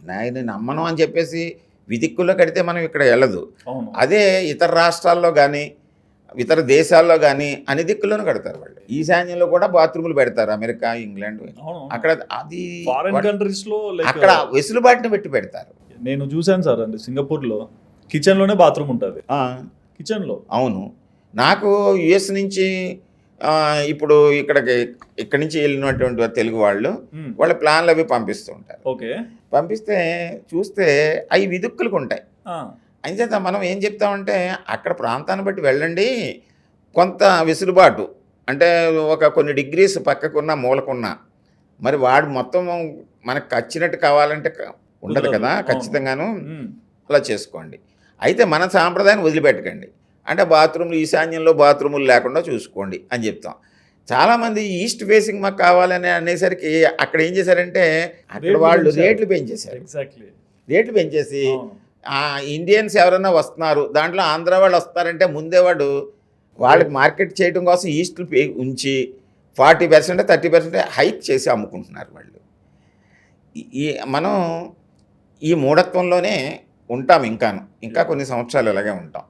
నేను నమ్మను అని చెప్పేసి విదిక్కుల్లో కడితే మనం ఇక్కడ వెళ్ళదు. అవును. అదే ఇతర రాష్ట్రాల్లో కానీ ఇతర దేశాల్లో కానీ అన్ని దిక్కుల్లోనూ కడతారు వాళ్ళు. ఈశాన్యంలో కూడా బాత్రూములు పెడతారు, అమెరికా, ఇంగ్లాండ్. అవును. అక్కడ అది ఫారెన్ కంట్రీస్ లో అక్కడ వెసులుబాటుని పెట్టి పెడతారు. నేను చూశాను సార్, అంటే సింగపూర్లో కిచెన్లోనే బాత్రూమ్ ఉంటుంది. కిచెన్లో. అవును. నాకు యుఎస్ నుంచి ఇప్పుడు ఇక్కడి నుంచి వెళ్ళినటువంటి తెలుగు వాళ్ళు వాళ్ళ ప్లాన్లు అవి పంపిస్తూ ఉంటారు. ఓకే. పంపిస్తే చూస్తే అవి విదుక్కులకు ఉంటాయి. అంచేత మనం ఏం చెప్తామంటే అక్కడ ప్రాంతాన్ని బట్టి వెళ్ళండి, కొంత వెసులుబాటు అంటే కొన్ని డిగ్రీస్ పక్కకున్న మూలకున్న మరి వాడు మొత్తం మనకు వచ్చినట్టు కావాలంటే ఉండదు కదా, ఖచ్చితంగాను అలా చేసుకోండి. అయితే మన సాంప్రదాయాన్ని వదిలిపెట్టకండి, అంటే బాత్రూమ్లు ఈశాన్యంలో బాత్రూములు లేకుండా చూసుకోండి అని చెప్తాం. చాలామంది ఈస్ట్ ఫేసింగ్ మాకు కావాలని అనేసరికి అక్కడ ఏం చేశారంటే అక్కడ వాళ్ళు రేట్లు పెంచేశారు. రేట్లు పెంచేసి ఇండియన్స్ ఎవరైనా వస్తున్నారు, దాంట్లో ఆంధ్ర వాళ్ళు వస్తారంటే ముందే వాళ్ళకి మార్కెట్ చేయడం కోసం ఈస్ట్ ఉంచి 40% 30% హైక్ చేసి అమ్ముకుంటున్నారు వాళ్ళు. మనం ఈ మూఢత్వంలోనే ఉంటాం, ఇంకా కొన్ని సంవత్సరాలు ఇలాగే ఉంటాం.